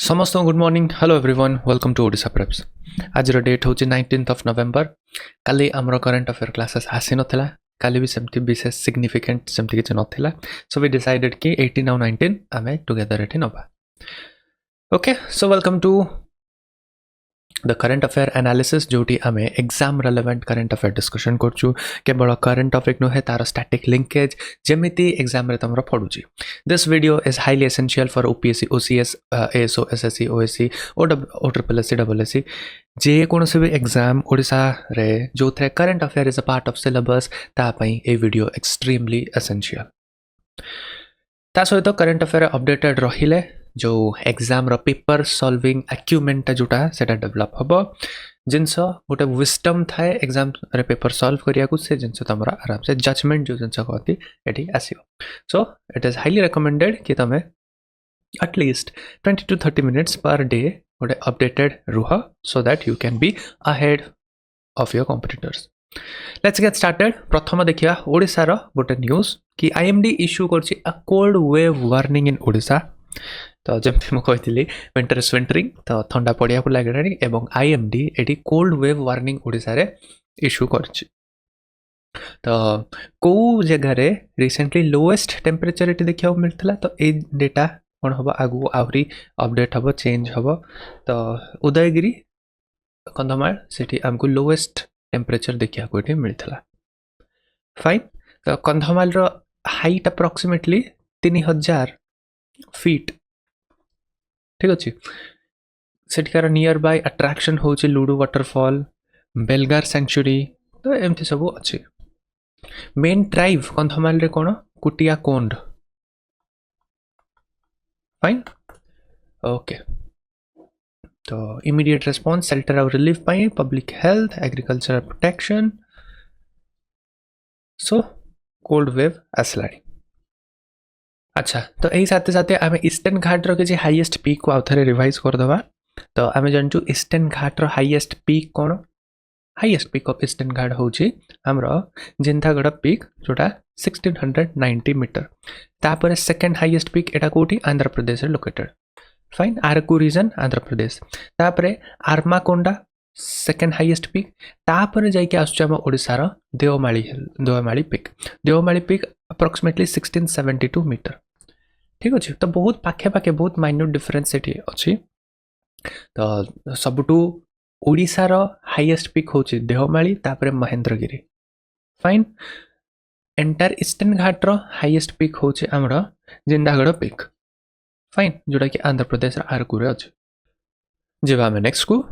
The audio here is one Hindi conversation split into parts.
समस्त good morning hello everyone welcome to Odisha preps आज डेट हूँ 19 नवेम्बर काली आमर करंट अफेयर क्लासेस आसी नाला काली भी सेमती विशेष सिग्निफिकेंट सेमती किसी नाला सो वी डिसाइडेड कि 18 और 19 आम टुगेदर ये नवा okay so welcome to the current affair analysis जोटी आम exam relevant current affair discussion करचु केवल करंट टॉपिक नुहे तार स्टैटिक लिंकेज जमिति एग्जाम रे तमरा पढुची this video is highly essential for OPSC OCS ASO SSC OSC O triple S C double S C जे कोनोसी भी एग्जाम ओडिशा रे जो थे current affair is a part of syllabus ता पई ए वीडियो एक्सट्रीमली एसेंशियल ता सहित करंट अफेयर अपडेटेड रहिले जो एग्जाम रो पेपर सॉल्विंग अक्यूमेंट जोटा सेटा डेवलप हबो जिनस गोटे विस्टम थाए एग्जाम रे पेपर सॉल्व करिया को से जिनस तमरा आराम से जजमेंट जो जिनस कहती एठी आसीओ so it is highly recommended कि तमे at least 20 to 30 minutes per day गोटे अपडेटेड रुह so that you can be ahead of your competitors let's get started प्रथम देखिया ओडिसा रो गोटे न्यूज कि आईएमडी इश्यू करछि अ कोल्ड वेव वार्निंग इन ओडिशा तो जमी मुझे विंटर इज विंटरिंग तो ठंडा पड़िया को लगे एवं IMD eighty cold wave warning Odisha रे इश्यू करछि तो को जगह रे रिसेंटली लोएस्ट टेम्परेचर एटी देखा मिलता तो ए डेटा कौन हम आगु आहरी अपडेट हम चेंज हम तो उदयगिरी कंधमाल से आमको लोएस्ट टेम्परेचर देखा ये मिलता फाइन तो कंधमाल रो हाइट अप्रोक्सीमेटली 3000 फीट ठीक अच्छे सेठिकार नियर बाय अट्रैक्शन होची लुडू वाटरफॉल बेलगार सेंचुरी तो एमती सब अच्छे मेन ड्राइव कंधमाल रे कौन कुटिया कोंड फाइन ओके तो इमीडिएट रेस्पॉन्स शेल्टर और रिलीफ पाई public health agriculture protection so cold wave आसलाड़ी अच्छा तो यही साथे साथे आम ईस्टर्न घाट रो किसी हाईएस्ट पीक को आउथरे रिवाइज कर दबा तो आम जानचु ईस्टर्न घाट रो हाईएस्ट पीक कौन हाईएस्ट पीक ऑफ ईस्टर्न घाट होची हमरो जिंथागढ़ पीक जोटा 1690 मीटर तापर सेकंड हाईएस्ट पीक एटा कोठी आंध्र प्रदेश रे located fine आरकू reason Andhra Pradesh तापर आर्माकोंडा सेकंड हाईएस्ट पीक तापर जाइके आसुछ हम ओडिसा रो देवमाली पीक अप्रोक्सीमेटली 1672 मीटर ठीक अच्छे तो बहुत पाखे पाखे बहुत माइन्यूट डिफरेंस ये अच्छी तो सबुठू ओडिशा रो हाईएस्ट पीक होची देवमाली तापर महेंद्रगिरी फाइन एंटायर ईस्टर्न घाट रो हाईएस्ट पीक होची हमरो जिंदागढ़ पीक फाइन जोटा कि आंध्र प्रदेश आरकू रे अछि जेबा हम नेक्स्ट को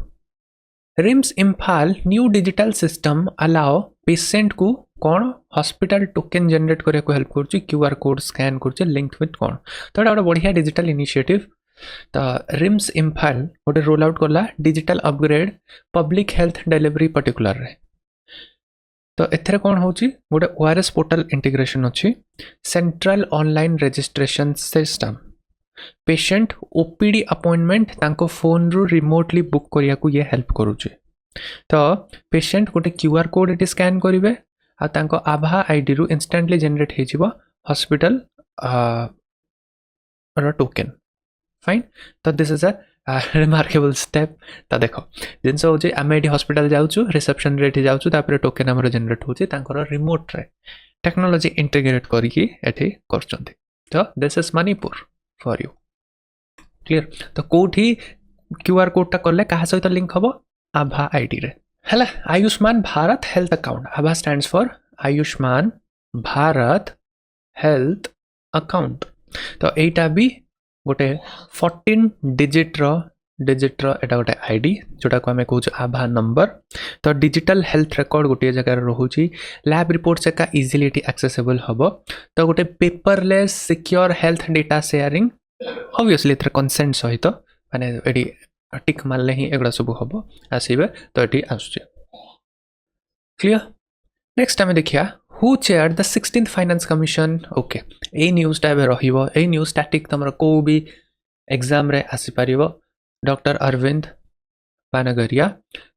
RIMS Imphal new digital system allow patient को कौन हॉस्पिटल टोकन जनरेट करने को हेल्प कर क्यूआर कोड स्कैन कर लिंक्ड विथ कौन तो गोटे बढ़िया डिजिटल इनिशिएटिव तो रिम्स इम्फाल गोटे रोल आउट कला digital upgrade public health delivery particular रे तो एथरे कौन होची गोटे ओआरएस पोर्टल इंटीग्रेशन अच्छी central online registration system patient OPD appointment तांको फोन रु रिमोटली बुक करिया को ये हेल्प करूचे तो पेशेंट गोटे क्यूआर कोड एटी स्कैन करिवे आ तांको आभा आईडी रु इंस्टेंटली जनरेट हे जिवो हॉस्पिटल रो टोकन फाइन तो this is a remarkable step तो देखो जिनस हो जे आमे एटी हॉस्पिटल जाउछु रिसेप्शन रे एटी जाउछु तापर टोकन हमर जनरेट होची तांकर रिमोट रे टेक्नोलॉजी इंटीग्रेट करिकी एटी करचंती तो this is Manipur for you clear तो कोठी क्यूआर कोड टा करले कहा सहित लिंक हबो आभा आईडी रे हला Ayushman Bharat health account Abha stands for Ayushman Bharat health account तो एटा भी गोटे 14 डिजिट रो एटा गोटे आईडी जोटा को हमें कहूँ आभा नंबर तो डिजिटल हेल्थ रिकॉर्ड गोटे जगह रोची लैब रिपोर्ट से का इजिली एक्सेसिबल हम तो गोटे paperless secure health data sharing obviously एथरे कंसेंट सहित माने एडी टिक मारले ही एगुड़ा सब हम आसबे तो ये आसुचे क्लियर नेक्स्ट आम देखिया who chair the 16th finance commission okay A news type रहिबो ए न्यूज़ स्टैटिक तमर को भी एग्जाम रे आसी परिबो डॉक्टर अरविंद पानगरिया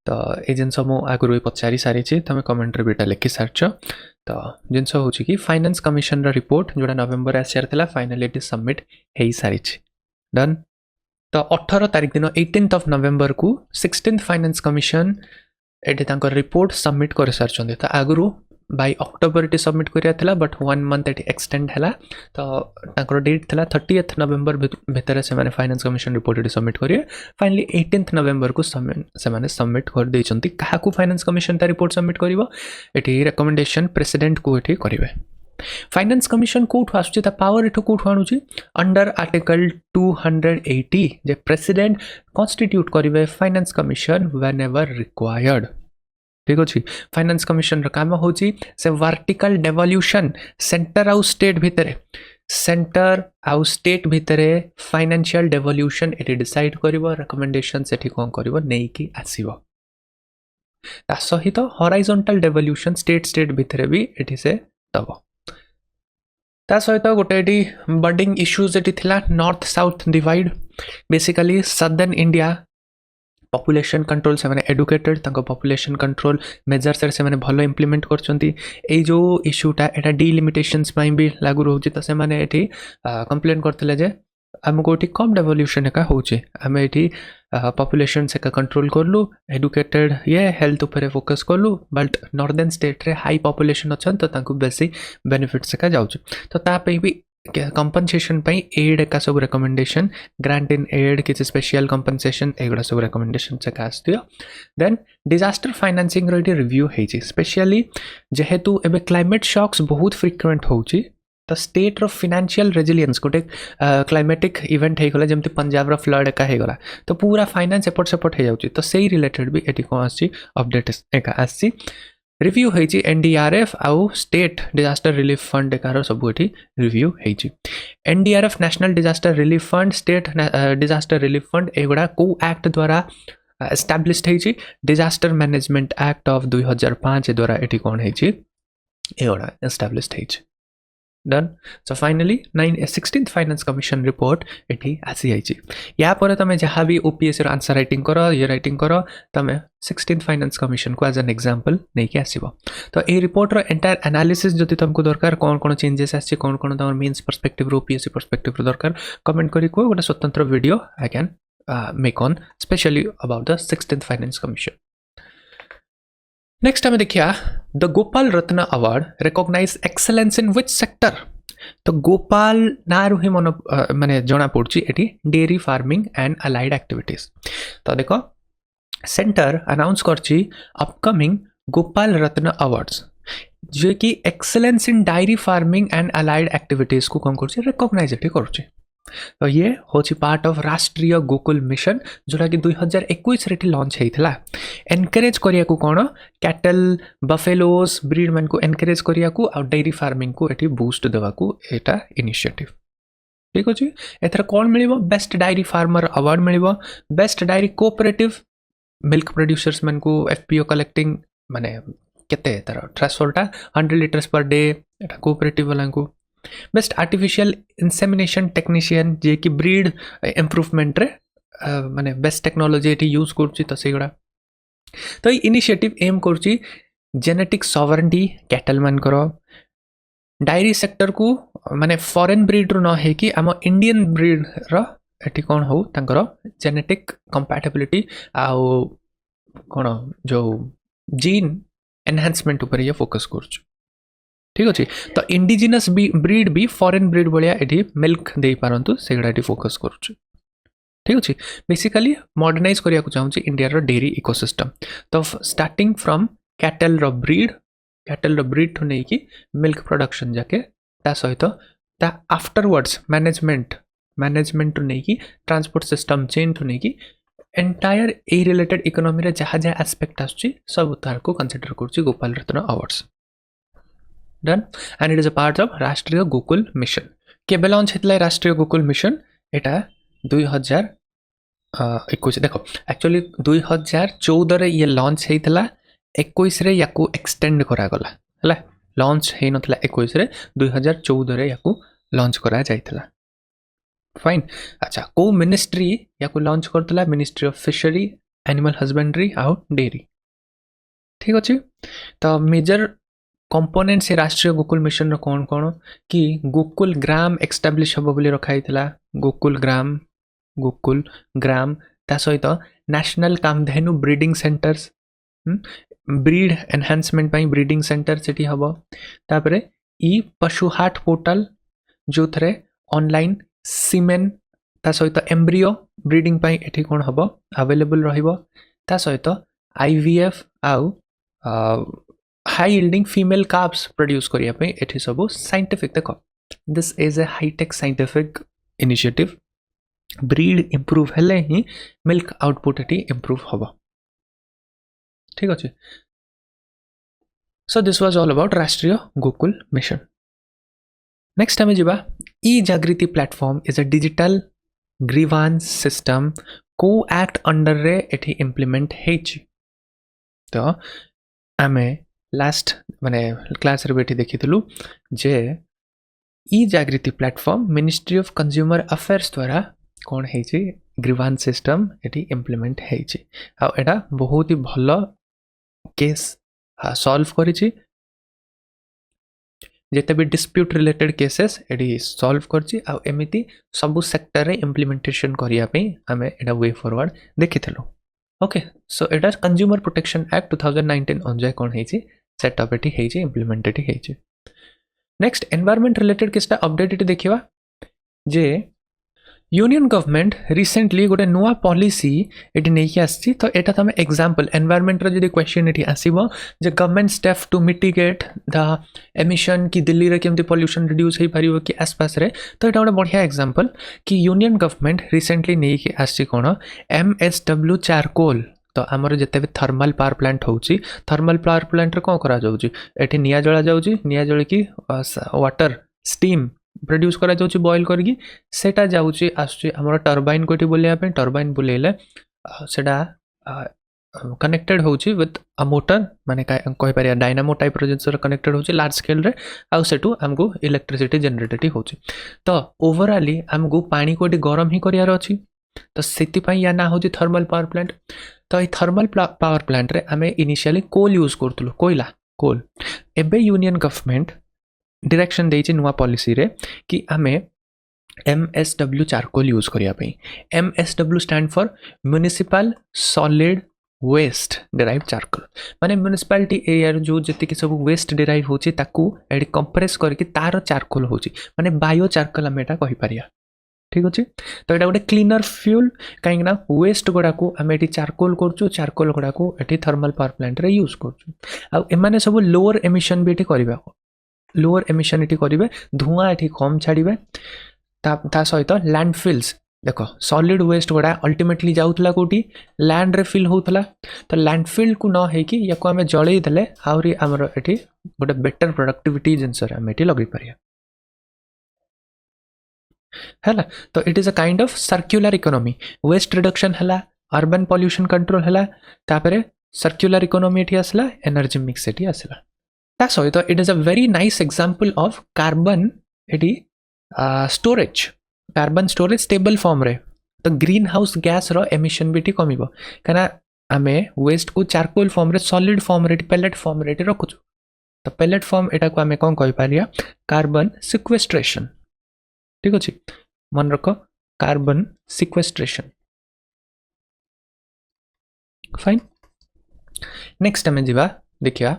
तो ये जिनस मु आगु भी पचारि सारी तुम कमेंट रे बेटा लिखि सारछ तो जिनस हो कि फाइनेंस कमिशन रा रिपोर्ट जोड़ा नवेम्बर आसियार थिला फाइनली इट इज सबमिट हे सारी डन तो 18 तारिख दिन 18th ऑफ नवेम्बर को 16th फाइनेंस कमिशन एटे तांकर रिपोर्ट सबमिट कर सारछन्ते तो आगु बाय अक्टोबर टी सबमिट करिया थिला बट 1 मंथ एटी एक्सटेंड हैला तो तांकर डेट थिला 30th नवेम्बर भितर से माने फाइनेंस कमिशन रिपोर्ट एटी सबमिट करिए फाइनली 18th नवेम्बर को से माने सबमिट कर दैछन्ती काहाकू फाइनेंस कमिशन ता रिपोर्ट सबमिट करिवो एटी रिकमेंडेशन प्रेसिडेंट को एटी करिवे फाइनेंस कमिशन कोठु आसुची ता पावर एठु कोठु आनुची अंडर आर्टिकल 280 जे प्रेसिडेंट कॉन्स्टिट्यूट करिवे फाइनेंस कमिशन व्हेनेवर रिक्वायर्ड ठीक अछि फाइनेंस कमिशन र काम होची से वर्टिकल डेवोल्यूशन सेंटर आउ स्टेट भितरे फाइनेंशियल डेवोल्यूशन एटी डिसाइड करिवो रिकमेंडेशन एटी कोन करिवो नै कि आसीबो ता सहित हॉरिजॉन्टल डेवोल्यूशन स्टेट भितरे भी एटी से दबो ता सहित गोटे एटी बर्डिंग इश्यूज एटी थिला north south divide basically southern India population control से माने एडुकेटेड तांको पॉपुलेशन कंट्रोल मेजर्स से माने भलो इंप्लीमेंट करचंती ए जो इश्यूटा एटा डिलिमिटेशंस पई भी लागू रहउची त से माने एठी कंप्लेन करथिले जे हमको एठी कम डेवोल्यूशन का होचे हम एठी पॉपुलेशन से कंट्रोल करलु एडुकेटेड ये हेल्थ ऊपर फोकस करलु बट नॉर्दर्न स्टेट रे हाई पॉपुलेशन अछन त तांको बेसी बेनिफिट्स का जाउची तो ता पे भी कंपनसेशन पई एड का सब रिकमेंडेशन ग्रांट इन एड किसी स्पेशल कंपनसेशन एगुड़ा सब रिकमेंडेशन से कास दियो देन डिजास्टर फाइनेंसिंग रो रिव्यू हेची स्पेशली जेहेतु एबे क्लाइमेट शॉक्स बहुत फ्रिक्वेंट होची तो स्टेट रो फाइनेंशियल रेजिलियंस गोटे क्लाइमेटिक इवेंट हे गला जेमति पंजाब रो फ्लड का हे गला तो पूरा फाइनेंस एपट सेपट हे जाउची तो सेही रिलेटेड भी एटी को आसी अपडेट एका आसी रिव्यू हेची एनडीआरएफ आउ स्टेट डिजास्टर रिलीफ फंड एकार सब एठी रिव्यू हेची NDRF national disaster relief fund state disaster relief fund एगुड़ा को एक्ट द्वारा एस्टैब्लिश्ड हेची डिजास्टर मैनेजमेंट एक्ट ऑफ 2005 द्वारा एठी कोन हेची एगुड़ा एस्टैब्लिश्ड हेची done so finally 16th finance commission report एठी आसी आइची या पर तमे जहाँ भी ओपीएससी रो आंसर राइटिंग करो ये राइटिंग करो तमे 16th फाइनेंस कमिशन को एज एन एग्जांपल नै के आसीबो तो ए रिपोर्ट रो एंटायर एनालिसिस जति तुमको दरकार कोन कोन चेंजेस आसी कोन कोन तमर मेंस पर्सपेक्टिव रो ओपीएससी पर्सपेक्टिव रो दरकार कमेंट करी को गोटा स्वतंत्र video I can make on specially about the 16th finance commission next हमें देखिया the Gopal Ratna award recognise excellence in which sector तो गोपाल ना रुहि मन माने जना पड़ची एटी dairy farming and allied activities तो देखो सेंटर अनाउंस करची अपकमिंग गोपाल रत्न अवार्ड्स जो कि excellence in dairy farming and allied activities को कौन करची रिकॉग्नाइज एटी करची तो ये होची part of Rashtriya Gokul mission जोटा कि 2021 रे लॉन्च हेइथला एनकरेज करिया को कोन कैटल बफेलोस ब्रीड मन को एनकरेज करिया को और डेयरी फार्मिंग को एटी बूस्ट देवा को एटा इनिशिएटिव ठीक अछि एथर कोन मिलिबो बेस्ट डायरी फार्मर अवार्ड मिलिबो best dairy cooperative milk producers मन को एफपीओ कलेक्टिंग माने केते तर थ्रेशोल्ड 100 लीटर्स पर डे एटा कोऑपरेटिव वाला को बेस्ट आर्टिफिशियल इंसेमिनेशन टेक्नीशियन जे कि ब्रीड इम्प्रूवमेंट रे माने बेस्ट टेक्नोलॉजी एटी यूज करछि त सेगुडा तो ये इनिशिएटिव एम करछि जेनेटिक सॉवरेंटी कैटल मान करो डायरी सेक्टर को माने फॉरेन ब्रीड रो न है कि हम इंडियन ब्रीड रो एटी कोन हो तांकर जेनेटिक कंपैटिबिलिटी आउ कोन जो जीन एनहांसमेंट ऊपर ये फोकस करछु ठीक अछि तो इंडिजिनस ब्रीड भी फॉरेन ब्रीड बलिया एटी मिल्क दे पारंतु सेगडा एटी फोकस करछु ठीक अछि बेसिकली मॉडर्नाइज करिया को चाहूँ इंडिया रो डेयरी इकोसिस्टम तो स्टार्टिंग फ्रॉम कैटल रो ब्रीड ठु नै कि मिल्क प्रोडक्शन जाके ता सहित ता आफ्टरवर्ड्स मैनेजमेंट ठु नै कि ट्रांसपोर्ट सिस्टम चेन ठु नै कि एंटायर ए रिलेटेड इकोनॉमी रे जहाँ जहाँ एस्पेक्ट आछि सब तार को कंसीडर करछि Gopal Ratna awards done and it is a part of Rashtriya Gokul mission केबे लॉन्च हेतला राष्ट्रीय गोकुल मिशन एटा 2021 देखो एक्चुअली 2014 रे ये लॉन्च हेतला 21 रे याकू एक्सटेंड करा गला हला लॉन्च हे नथला 21 रे 2014 रे याकू लॉन्च करा जायतला फाइन अच्छा को मिनिस्ट्री याकू लॉन्च करतला ministry of fishery animal husbandry आउ डेयरी ठीक अछि तो मेजर कंपोनेंट से राष्ट्रीय गोकुल मिशन रो कौन कौन कि गोकुल ग्राम एस्टैब्लिश हबो बोली रखाइतला गोकुल ग्राम गोकुल ग्राम ता सहित national Kamdhenu breeding centres breed enhancement पाई ब्रीडिंग सेंटर सेठी हबो तापरे ई पशु हाट पोर्टल जो थरे ऑनलाइन सीमेन ता सहित एम्ब्रियो ब्रीडिंग पाई एठी कोन हबो अवेलेबल रहिबो ता सहित आईवीएफ आउ high yielding female calves produce करिया पे एठी सब साइंटिफिक देखो this is a high tech scientific initiative breed improve हेले ही मिल्क आउटपुट एठी इंप्रूव हबो ठीक अछि so this was all about Rashtriya Gokul mission next हमें जिबा e Jagriti platform is a digital grievance system को एक्ट अंडर रे एठी इंप्लीमेंट हेछि तो आमे लास्ट माने क्लास रे बेठी देखितलु जे e Jagriti platform ministry of consumer affairs द्वारा कोन हेछि ग्रीवांस सिस्टम एठी इंप्लीमेंट हेछि आ एटा बहुत ही भलो केस सॉल्व करिछि जेते भी डिस्प्यूट रिलेटेड केसेस एडी सॉल्व करछि आ एमिति सब सेक्टर रे इंप्लीमेंटेशन करिया पे हमें एडा वे फॉरवर्ड देखिथलो ओके सो एडा कंज्यूमर प्रोटेक्शन एक्ट 2019 ऑन कोन हेछि सेटअप एटी हेछि इंप्लीमेंटेड हेछि नेक्स्ट एनवायरनमेंट रिलेटेड केसटा अपडेट एटी देखिबा जे यूनियन गवर्नमेंट रिसेंटली गोटे नुआ पॉलिसी एटी नेकी आछि तो एटा तमे एग्जांपल एनवायरनमेंट रो जदी क्वेश्चन एटी आसीबो जे government step to mitigate the emission की दिल्ली रे केमती पोल्यूशन रिड्यूस हे परिबो कि आसपास रे तो एटा गोटे बढ़िया एग्जांपल कि यूनियन गवर्नमेंट रिसेंटली नेकी आछि कोन एमएसडब्ल्यू चारकोल तो आमर जते भी थर्मल पावर प्लांट होउची थर्मल पावर प्लांट रे कोन करा जाउची एटी निया जळा जाउची निया जळ की वाटर स्टीम प्रोड्यूस करा जाउची बॉयल करगी सेटा जाउची आसुची हमर टरबाइन कोठी बोलिया पे टरबाइन बुलेले सेटा कनेक्टेड होउची विथ अ मोटर माने कहि परिया डायनामो टाइप रो जिंस कनेक्टेड होउची लार्ज स्केल रे आ सेटू हमको इलेक्ट्रिसिटी जनरेटेड होउची तो ओवरऑली हमको पानी कोठी गरम ही करियार अछि तो सेति पई या ना होउची थर्मल पावर प्लांट तो ई थर्मल पावर प्लांट रे हमें इनिशियली कोल यूज करतलु कोयला कोल एबे यूनियन गवर्नमेंट डायरेक्शन देछि नुवा पॉलिसी रे कि हमें एमएसडब्ल्यू चारकोल यूज करिया पे MSW stand for municipal solid waste derive charcoal माने म्युनिसिपालिटी एरिया जो जति कि सब वेस्ट डिराइव होछि ताकू एडी कंप्रेस करके तार चारकोल होछि माने बायो चारकोल हम एटा कहि परिया ठीक अछि तो एटा गोटे क्लीनर फ्यूल काहे ना वेस्ट गोडा को हम एटी चारकोल करछु चारकोल गोडा को एटी थर्मल पावर प्लांट रे यूज करछु आ एमाने सब लोअर एमिशन भी एटी करबा लोअर एमिशन एटी करिवे धुआं एटी कम छाड़िबे ता सहित लैंडफिल्स देखो सॉलिड वेस्ट गोडा अल्टीमेटली जाउतला कोटी लैंड रे फिल होतला तो लैंडफिल को न हे कि याको हमें जळै देले आउरी हमर एटी गोटे बेटर प्रोडक्टिविटी जिंसर हम एटी लगै परिया हैला तो it is a kind of circular economy waste reduction हला अर्बन पॉल्यूशन कंट्रोल हला तापरे सर्कुलर इकोनॉमी एटी असला एनर्जी मिक्स एटी असला ता सहित it is a very nice example of carbon एटी storage carbon storage stable form रे तो ग्रीन हाउस गैस रो एमिशन भी कमिबो कना हमें वेस्ट को चारकोल फॉर्म रे सॉलिड फॉर्म रे पेलेट फॉर्म रे रखु तो पेलेट फॉर्म एटा को हमें कोन कहि पारिया कार्बन सिक्वेस्ट्रेशन ठीक अछि मन रखो कार्बन सिक्वेस्ट्रेशन फाइन नेक्स्ट हमें जीवा देखिया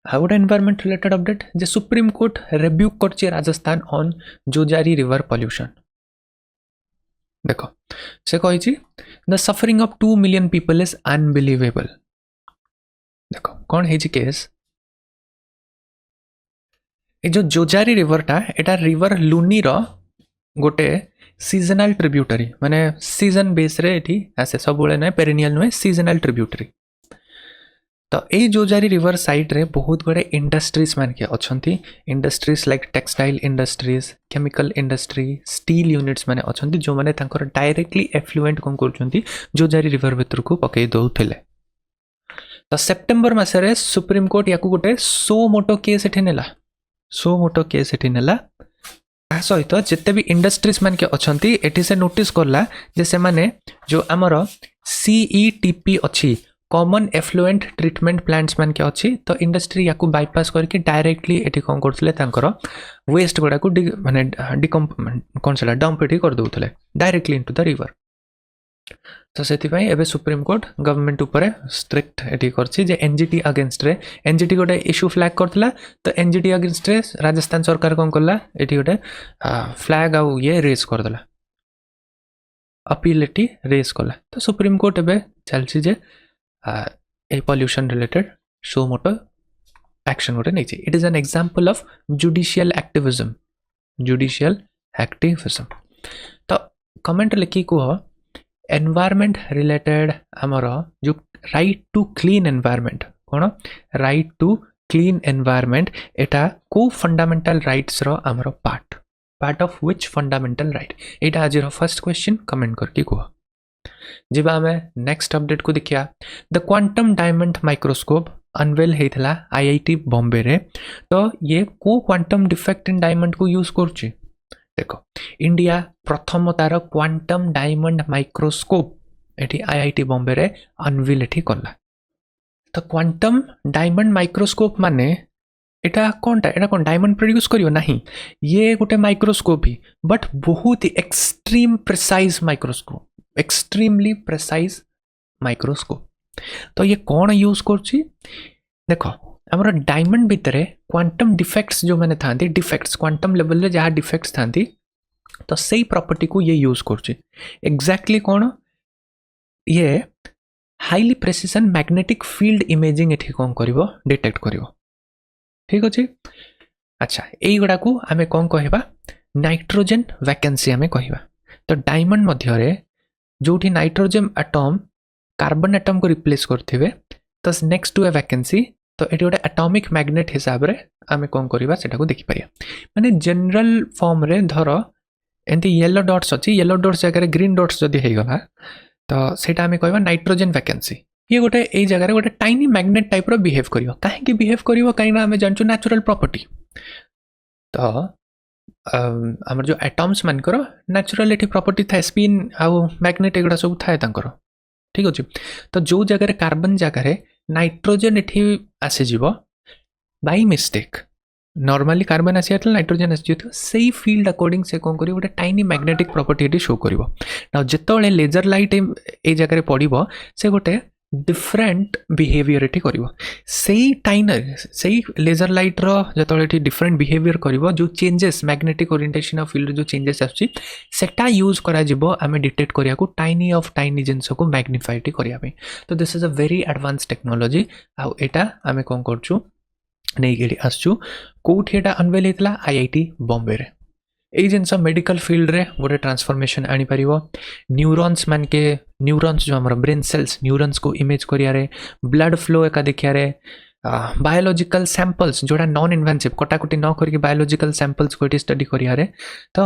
हाउ एनवायरनमेंट रिलेटेड अपडेट जे सुप्रीम कोर्ट रिब्यूक करछि Rajasthan on Jojari river pollution देखो से कहिछि the suffering of 2 million people is unbelievable देखो कौन है जी केस ए जो जोजारी रिवर टा एटा रिवर लुनी रो गोटे सीजनल ट्रिब्यूटरी माने सीजन बेस रे एठी आसे सब बोले नै पेरिनियल नुए सीजनल ट्रिब्यूटरी तो ए जोजारी रिवर साइड रे बहुत बड़े इंडस्ट्रीज मान के अछंती industries like textile industries chemical industry steel units माने अछंती जो माने तांकर डायरेक्टली एफ्लुएंट कोन करचंती जोजारी रिवर भीतर को पकई दउथिले तो सेप्टेम्बर मासरे सुप्रीम कोर्ट याकू गोटे सो मोटो केस एठी नेला सो मोटो केस एठी नेला आ सहित जिते भी इंडस्ट्रीज मान के अछंती एठी से नोटिस करला जे से माने जो हमर सीईटीपी अछि कॉमन एफ्लुएंट ट्रीटमेंट प्लांट्स मान के अच्छी तो इंडस्ट्री या बाईपास करके डायरेक्टली एटी कौन कर वेस्ट गुड़ा को माने कौन सा डंप एटी कर दूसरे डायरेक्टली इनटू द रिवर तो से एबे सुप्रीम कोर्ट गवर्नमेंट ऊपर स्ट्रिक्ट एटी करछि जे एनजीटी अगेंस्ट रे एनजीटी गोटे इश्यू फ्लैग करथिला तो एनजीटी अगेंस्ट रे राजस्थान सरकार कौन करला एटी गोटे फ्लैग आउ ये रेज कर देला अपील एटी रेज कला तो सुप्रीम कोर्ट एबे चलछि जे ए पॉल्यूशन रिलेटेड सो मोटो एक्शन गोटे नहीं it is an example of judicial activism तो कमेंट लिखी कह एनवायरमेंट रिलेटेड आमर जो राइट टू क्लीन एनवायरमेंट कौन राइट टू क्लीन एनवायरमेंट एटा को फंडामेंटल राइट्स रो आमर part of which fundamental right एटा आज फर्स्ट क्वेश्चन कमेंट करके कह जब आम नेक्स्ट अपडेट को देखिया the quantum diamond microscope unveil होता आईआईटी बॉम्बे रे तो ये को क्वांटम डिफेक्ट इन डायमंड को यूज कर देखो इंडिया प्रथम तार क्वांटम डायमंड माइक्रोस्कोप एटी आईआईटी बॉम्बे रे अनवेल एटी कला तो क्वांटम डायमंड माइक्रोस्कोप माने एटा कौन डायमंड प्रोड्यूस करियो नहीं ये गोटे माइक्रोस्कोप ही बट बहुत ही extreme precise microscope extremely precise microscope तो ये कौन यूज करछि देखो हमर डायमंड भितर क्वांटम डिफेक्ट्स जो माने थांती डिफेक्ट्स क्वांटम लेवल रे जहाँ डिफेक्ट्स थांती तो सही प्रॉपर्टी को ये यूज करछि एग्जैक्टली कौन ये highly precision magnetic field imaging एठी कौन करिवो डिटेक्ट करिवो ठीक अछि अच्छा एई गुडा को हमें कौन कहबा नाइट्रोजन वैकेंसी हमें कहबा तो डायमंड मध्य रे जोठी नाइट्रोजन एटम कार्बन एटम को रिप्लेस करथिबे तो नेक्स्ट टू ए वैकेंसी तो ये गोटे एटॉमिक मैग्नेट हिसाब रे आमे कौन करबा सेटा को देखि परिया माने जनरल फॉर्म रे धर एंती येलो डॉट्स अछि येलो डॉट्स जगह ग्रीन डॉट्स जदी हे गला तो सेटा आमे कहबा नाइट्रोजन वैकेंसी ये गोटे ए जगह रे गोटे टाइनी मैग्नेट टाइप रो बिहेव करियो काहे कि बिहेव करियो काहे ना आमे जानचु नेचुरल प्रॉपर्टी तो हमर जो एटम्स मान करो नेचुरल एठी प्रॉपर्टी था स्पिन आउ मैग्नेट एगुडा सब थाए तांकर ठीक अछि तो जो जगह रे कार्बन जगह रे नाइट्रोजन एठी आसे जीवो बाय मिस्टेक नॉर्मली कार्बन आसी आतल नाइट्रोजन आसी जितो सेही फील्ड अकॉर्डिंग से कोन करिवो गोटे टाइनी मैग्नेटिक प्रॉपर्टी एठी शो करिवो नाउ जेतोले लेजर लाइट ए जगह रे पडिवो से गोटे डिफरेंट बिहेवियर एठी करिवो सेही टाइनर सेही लेजर लाइट रो जेतोले एठी डिफरेंट बिहेवियर करिवो जो changes magnetic orientation of field जो चेंजेस आछि सेटा यूज करा जिवो आमे डिटेक्ट करिया को टाइनी ऑफ टाइनी जिंस को मैग्निफाई टी करिया पे तो this is a very advance technology आ एटा आमे कोन करछु नै गेडी आसछु कोठी एटा अनवेल हेतला आईआईटी बॉम्बे रे ए जिनस मेडिकल फील्ड रे गोटे ट्रांसफॉर्मेशन आनी परिवो न्यूरॉन्स मान के न्यूरॉन्स जो हमर ब्रेन सेल्स न्यूरॉन्स को इमेज करिया रे ब्लड फ्लो एका देखिया रे बायोलॉजिकल सैंपल्स जोड़ा नॉन इन्वेंसिव कटाकुटी न करके बायोलॉजिकल सैंपल्स को स्टडी करिया रे तो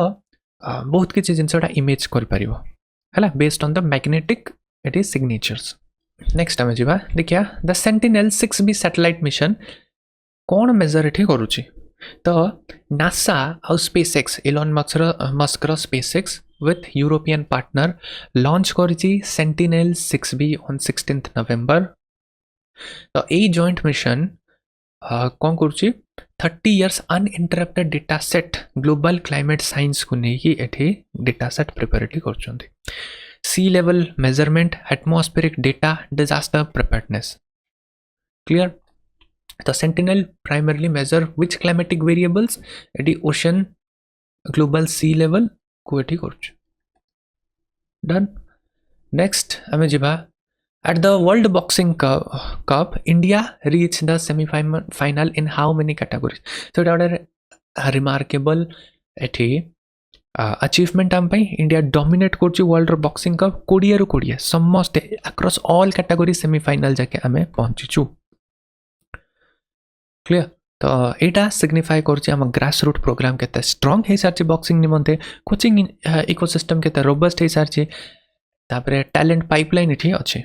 बहुत किछि जिनसटा इमेज कर परिवो हला based on the magnetic it is signatures next हम जिबा देखिया the Sentinel 6B satellite mission कोन मेजर एठी करूची तो नासा और स्पेसएक्स इलॉन मस्क रो SpaceX with European partner launch करिछि Sentinel 6B on 16th November तो ए जॉइंट मिशन कौन करुछि 30 years uninterrupted data set global climate science को नहीं एठी डेटा सेट प्रिपेरेटली करछन्ती sea level measurement atmospheric data disaster preparedness clear तो sentinel primarily measure which climatic variables एटी ओशन ग्लोबल सी लेवल को एटी करछ डन नेक्स्ट हमें जिबा at the world boxing cup India reached the semi final in how many categories so that remarkable eighty achievement आम पई इंडिया डोमिनेट करछ वर्ल्ड बॉक्सिंग कप 20 रु 20 समस्त अक्रॉस ऑल कैटेगरी सेमीफाइनल जाके हमें पहुंचीचु क्लियर तो एटा सिग्निफाई करछि हम ग्रास रूट प्रोग्राम केते स्ट्रांग हे सारछि बॉक्सिंग निमंते कोचिंग इकोसिस्टम केते रोबस्ट हे सारछि तापरे टैलेंट पाइपलाइन इठी अछि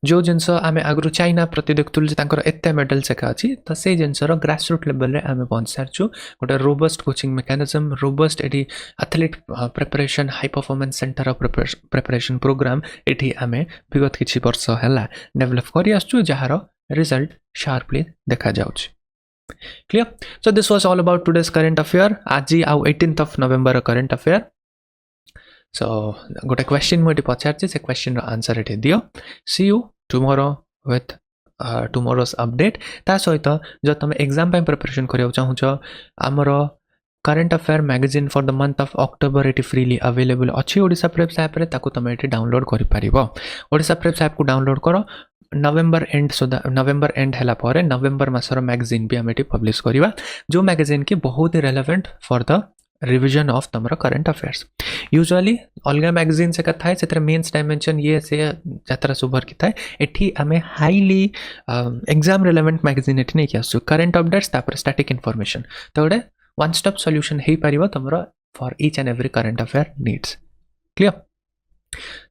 जो जिनस आम आगु चाइना प्रति देखुलु एत मेडल्स एका अच्छी तो से जिनसर ग्रासरूट लेवल रे आम पहुँच सारी गोटे रोबस्ट कोचिंग मेकानिजम रोबस्ट एटी athlete preparation high performance centre of preparation programme एटी आम विगत किछि वर्ष है डेवलप कर आसचु जार रिजल्ट शार्पली देखा जाउछि clear so this was all about today's current affair आज आउ 18th of November current affair so गोटे क्वेश्चन मुझे पचार से क्वेश्चन आंसर ये दियो see you tomorrow with tomorrow's update ता सहित जो तुम एग्जाम पे प्रिपरेशन करियो चाहूछ आमर current affair magazine for the month of October ये फ्रीली अवेलेबल अच्छी ओडिशा प्रेप्स ऐप रे ताको तुम ये डाउनलोड कर पारिबो ओडिशा प्रेप्स ऐप को डाउनलोड करो नवेम्बर एंड सुधा नवेम्बर एंड है नवेम्बर मासर मैगजीन भी आम ये पब्लिश करवा जो मैगजीन की बहुत ही relevant for the revision of तुम करंट अफेयर्स यूजुअली अलग मैगजीन से थाए से मेन्स डायमेंशन ये से यात्रा सुभर की थाए एठी आमे हाईली एग्जाम रेलेवेंट मैगजीन एठी नहीं आसु करंट अपडेट्स तापर स्टैटिक इन्फॉर्मेशन तो गोटे वन स्टॉप सॉल्यूशन हे पारिबो तुमरा for each and every current affair needs clear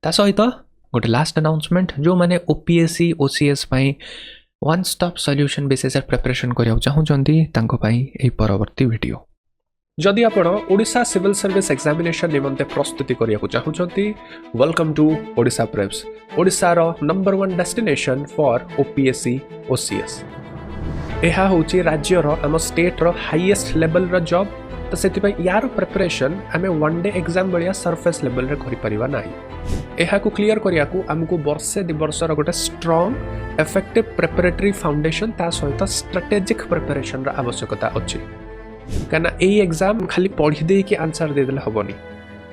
ता सहित गोटे लास्ट अनाउंसमेंट जो माने ओपीएससी ओसीएस पई one stop solution basis preparation करिया चाहूचंती तांको पई एई परवर्ती वीडियो जदि आपण ओडिशा सिविल सर्विस एग्जामिनेशन निमंते प्रस्तुति करिया चाहूचंती welcome to Odisha Preps Odisha रो number 1 destination for OPSC OCS एहा होची राज्य रो हम स्टेट रो हाईएस्ट लेवल रो जॉब तो सेति पई यार प्रिपरेशन आमे one day exam Ballia surface level रे करि परिबा नाही एहा को क्लियर करिया को हमको वर्षे दि वर्ष रो गोटे स्ट्रांग इफेक्टिव प्रिपरेटरी फाउंडेशन ता सहित स्ट्रेटेजिक प्रिपरेशन रो आवश्यकता अछि कहना यही एग्जाम खाली पढ़ी दे कि आंसर दे देले हबनी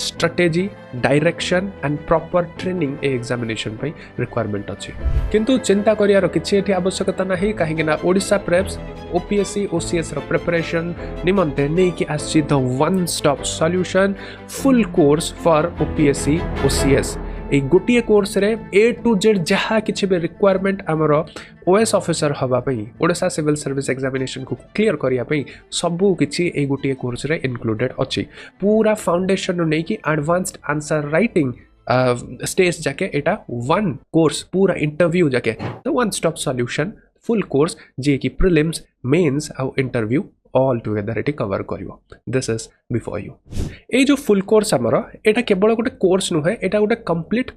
strategy direction and proper training ए एग्जामिनेशन पई रिक्वायरमेंट अछि किंतु चिंता करियार किछि एठी आवश्यकता नाही काहे ना ओडिशा प्रेप्स ओपीएससी ओसीएस रो प्रिपरेशन निमंते नै कि आछि the one stop solution full course for OPSC OCS ए गोटिए कोर्स रे ए टू जेड जहाँ किछि भी रिक्वायरमेंट आमर ओएस ऑफिसर हवा पई ओडिशा सिविल सर्विस एग्जामिनेशन को क्लियर करिया पई सबु किछि ए गोटिए कोर्स रे इंक्लूडेड अछि पूरा फाउंडेशन नै कि एडवांस्ड आंसर राइटिंग स्टेज जाके एटा वन कोर्स पूरा इंटरव्यू जाके the one stop solution full course जे कि प्रीलिम्स मेंस और इंटरव्यू ऑल टुगेदर एटी कवर करिवो दिस इज बिफोर यू ए जो फुल कोर्स हमर एटा केवल गोटे कोर्स नुहे एटा गोटे कंप्लीट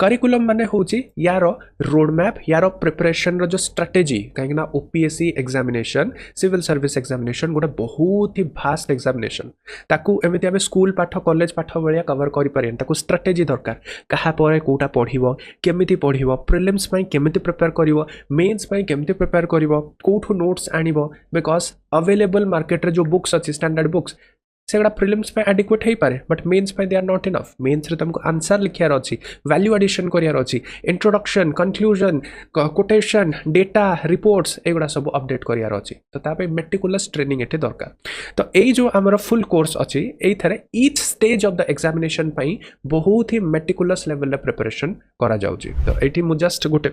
करिकुलम माने होची यार रोड मैप यार प्रिपरेशन रो जो स्ट्रेटेजी कहीं ना OPSC examination civil service examination गोटे बहुत ही भास्ट एग्जामिनेशन ताकू एमिति आमे स्कूल पाठ कॉलेज पाठ बलिया कवर करि परियन ताकू स्ट्रेटेजी दरकार कहा परे कोटा पढिबो केमिति पढिबो प्रीलिम्स पई केमिति प्रिपेयर करिवो मेंस पई केमिति प्रिपेयर करिवो कोठु नोट्स आनिबो बिकॉज अवेलेबल मार्केट रे जो बुक्स अछि स्टैंडर्ड बुक्स सेगुड़ा प्रिलिम्स पे एडिक्वेट हो पारे बट मेन्स पे they are not enough mains रे तुमको आंसर लिखार अच्छी वैल्यू एडिशन करार अच्छी introduction conclusion quotation data reports एगुड़ा सब अपडेट करार अच्छी तो तापे मेटिकुलस ट्रेनिंग एटे दरकार तो यही जो आमर फुल कोर्स अच्छी एथरे each stage of the examination पई बहुत ही मेटिकुलस लेवल प्रिपरेशन करा जाउची तो एठी मु जस्ट गोटे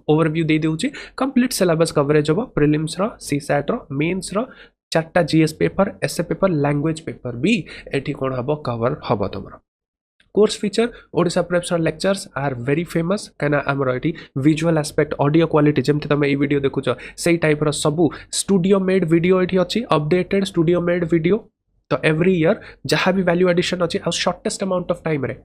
ओवरव्यू दे देउची कंप्लीट सिलेबस कवरेज हो प्रिलिम्स रो सीसैट रो मेन्स रो चार्टा GS paper essay paper language paper भी एठी कोन हबो कवर हबो तमरो course feature Odisha Preps lectures are very famous कना हमरो एठी विजुअल एस्पेक्ट ऑडियो क्वालिटी जेमते तमे ई वीडियो देखुछ सेही टाइप रो सबु स्टूडियो मेड वीडियो एठी अछि अपडेटेड स्टूडियो मेड वीडियो तो एवरी ईयर जहाँ भी वैल्यू एडिशन अछि आ शॉर्टेस्ट अमाउंट ऑफ टाइम रे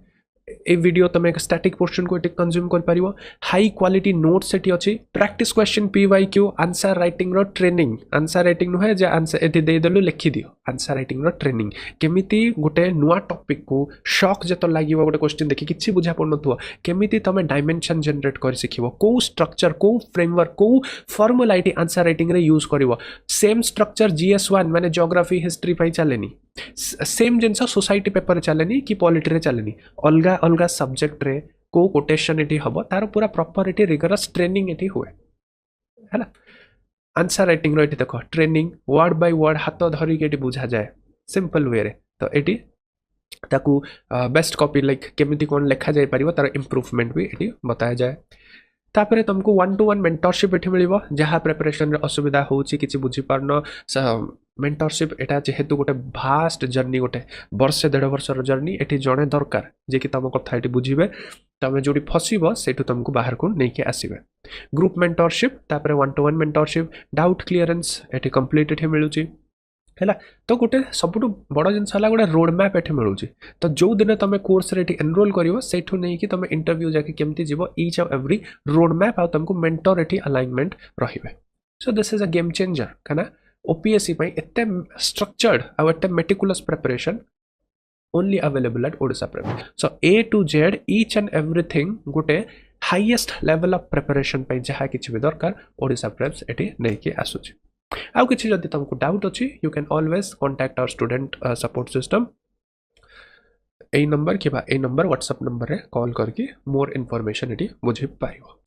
ए वीडियो तुम एक स्टैटिक पोर्शन को कंज्यूम कर पारिबो हाई क्वालिटी नोट्स एटी अछि practice question PYQ answer writing रो ट्रेनिंग आंसर राइटिंग नुहे जे आंसर एटी दे देलु लिखि दियो आंसर राइटिंग रो ट्रेनिंग केमिति गोटे नुआ टॉपिक को शॉक जतो लागिवो गोटे क्वेश्चन देखि किछि बुझा पड़नथुवा केमिति तमे डायमेंशन जनरेट कर सिखिबो को स्ट्रक्चर को फ्रेमवर्क को फॉर्मुलाइटी आंसर राइटिंग रे यूज करिवो सेम स्ट्रक्चर जीएस1 माने ज्योग्राफी हिस्ट्री पई चलेनी सेम जिनस सोसाइटी पेपर चलेनी कि पॉलिटी रे चलेनी अलगा अलगा सब्जेक्ट रे को कोटेशन एटी हबो तार पूरा proper eighty rigorous training eighty हुए हैला आंसर राइटिंग रो एटी देखो ट्रेनिंग वर्ड बाय वर्ड हाथ धरि के एटी बुझा जाए सिंपल वे रे तो एटी ताकू बेस्ट कॉपी लाइक केमिति कोन लेखा जाय परिबो तार इंप्रूवमेंट भी एटी बताया जाए तापरे तुमको 1-to-1 मेंटरशिप एठी मिलिबो जहाँ प्रिपरेशन रे असुविधा होउची किछि बुझी पारनो मेंटरशिप एटा जेहेतु गोटे भास्ट जर्नी गोटे वर्षे 1.5 वर्षर जर्नी एटी जड़े दरकार जे कि तुम कथा ये बुझे तुम जो फसब से तुमको बाहर को लेकिन आसवे ग्रुप मेंटरशिप तापर 1-to-1 mentorship doubt clearance eighty complete ये मिलूँ है तो गोटे सब बड़ जिन गोटे रोड मैप ये मिलूँ तो जो दिन तुम कोर्स रे एनरोल कर से नहीं कि तुम इंटरव्यू जाके केमती जीव each of every road map आ तुमको मेंटर ये अलाइनमेंट रे so this is a game changer क्या ओपीएससी एते स्ट्रक्चर्ड आउ एते meticulous preparation only available at Odisha Prep so A to Z each and everything गोटे हाईएस्ट लेवल ऑफ प्रिपरेशन जहाँ किसी भी दरकार ओडिशा प्रेप्स एटी नहीं कि आसूची आउ किसी जदि तुमको डाउट अच्छी you can always contact our student support system ए नंबर कि नंबर व्हाट्सएप नंबर रे कॉल करके मोर इनफॉरमेशन एटी बुझी पाइबो।